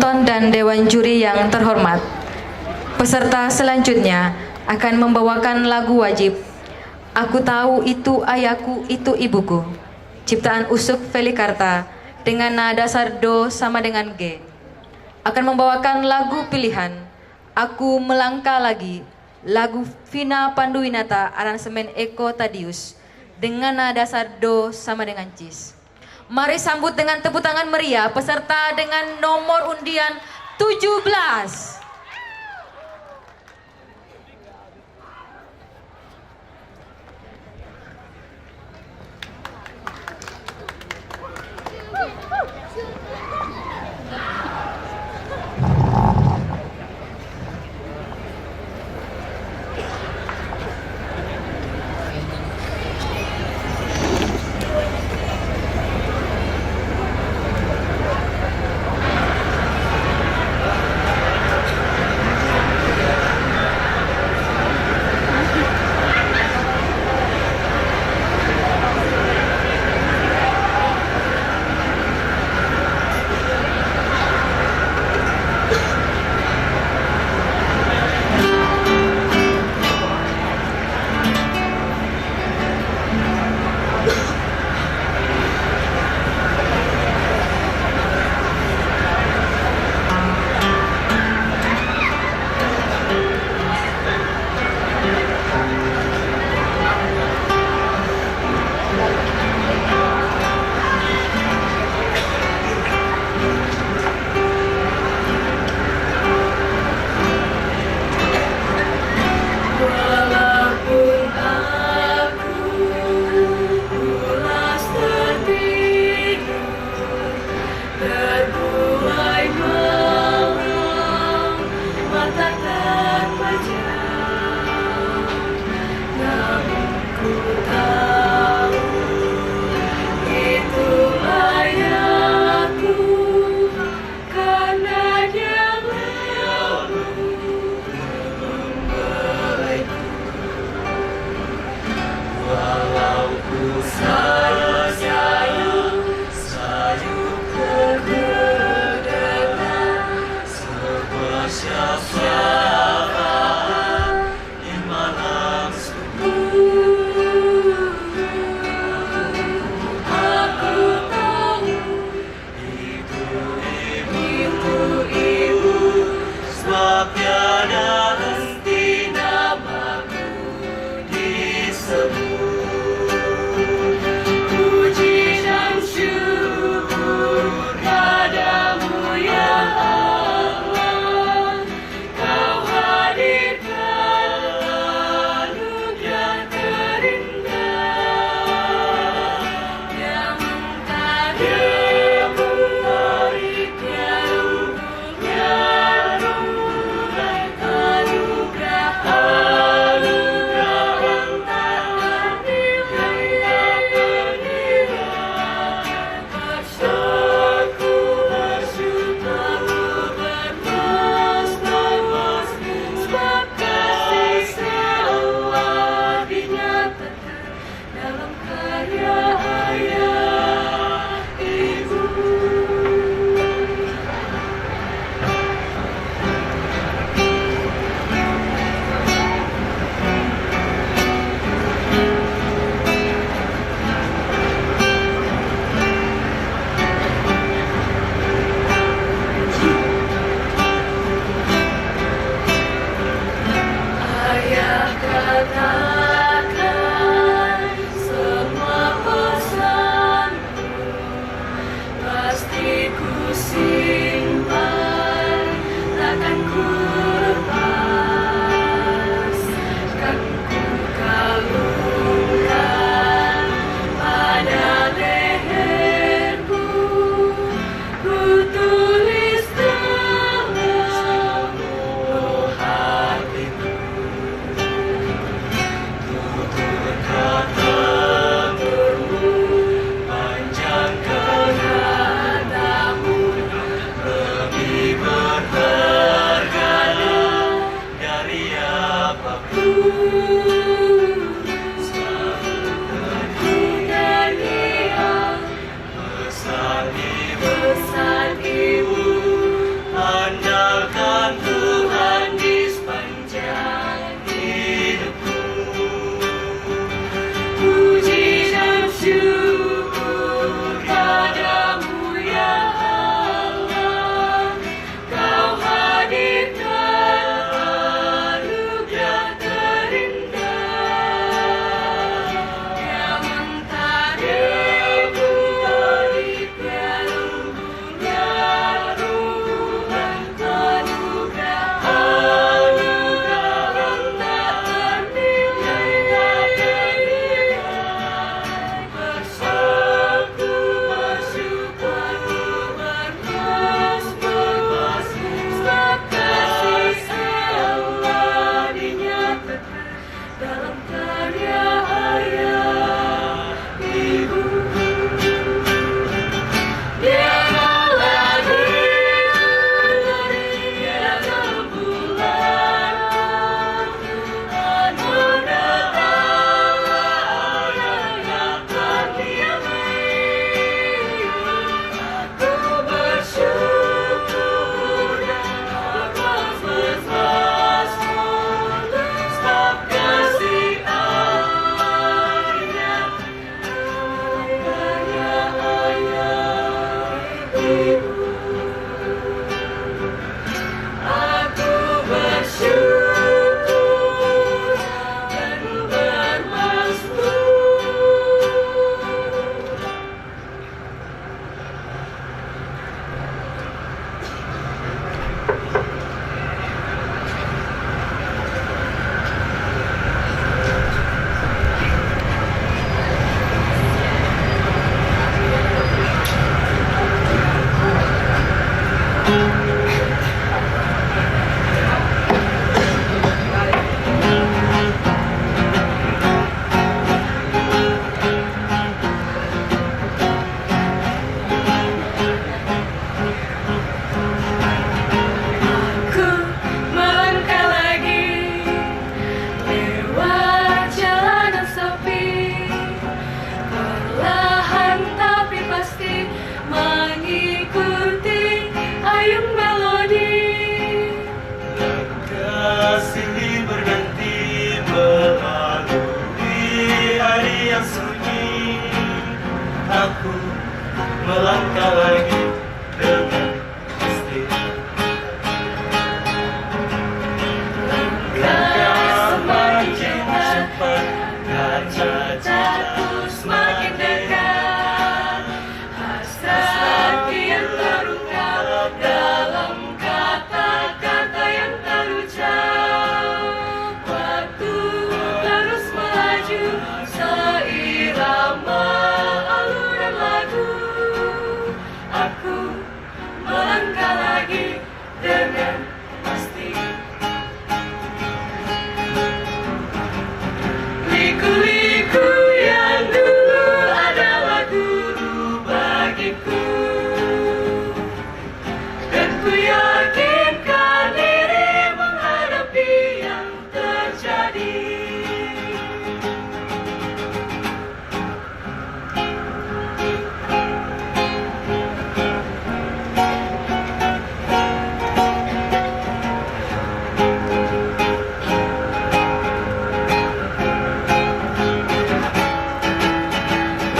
penonton dan dewan juri yang terhormat, peserta selanjutnya akan membawakan lagu wajib Aku Tahu Itu Ayahku Itu Ibuku, ciptaan Usuk Felikarta dengan nada dasar Do sama dengan G. Akan membawakan lagu pilihan Aku Melangkah Lagi, lagu Vina Panduwinata aransemen Eko Tadius dengan nada dasar Do sama dengan Cis. Mari sambut dengan tepuk tangan meriah peserta dengan nomor undian 17. melangkah lagi dengan pasti. Langkah semakin cepat, kaca jatuh semakin dekat. Hasrat kian terungkap dalam kata-kata yang terucap. Waktu terus melaju seirama alunan lagu. Aku melangkah lagi dengan pasti. Liku-liku yang dulu adalah guru bagiku, dan ku yakinkan diri menghadapi yang terjadi.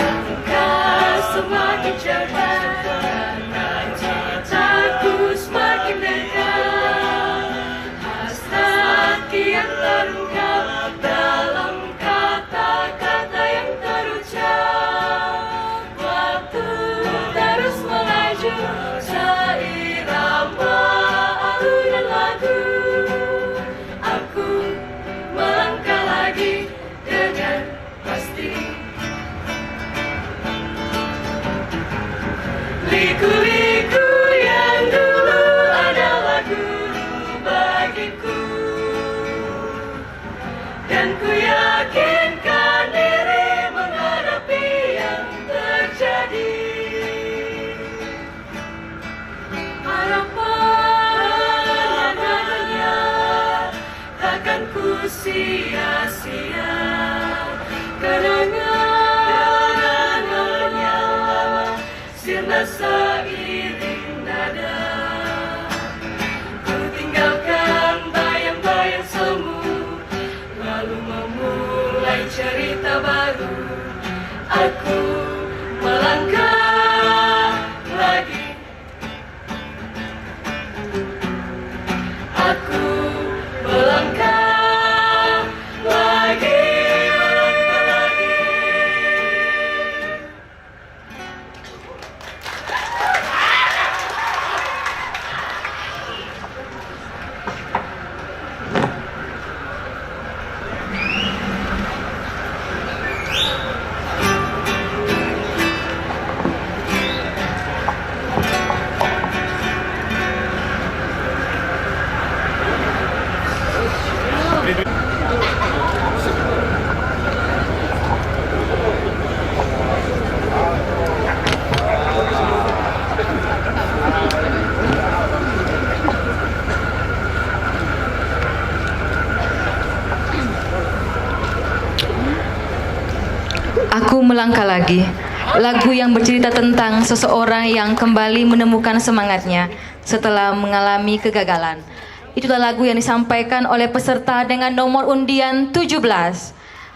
Langkah semakin cepat, cita-citaku semakin dekat. Hasrat kian terungkap dalam kata-kata yang terucap. Waktu terus melaju seirama alunan lagu. Aku melangkah lagi dengan pasti. Liku-liku yang dulu adalah guru bagiku, dan ku yakinkan diri menghadapi yang terjadi. Harapan adanya takkan ku sia-sia, kenangannya sirna seiring nada. Ku tinggalkan bayang-bayang semu, lalu memulai cerita baru. Aku melangkah lagi. Aku melangkah lagi. Aku melangkah lagi. Lagu yang bercerita tentang seseorang yang kembali menemukan semangatnya setelah mengalami kegagalan. Itulah lagu yang disampaikan oleh peserta dengan nomor undian 17.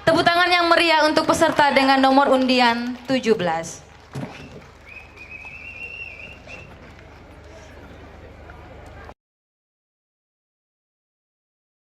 Tepuk tangan yang meriah untuk peserta dengan nomor undian 17.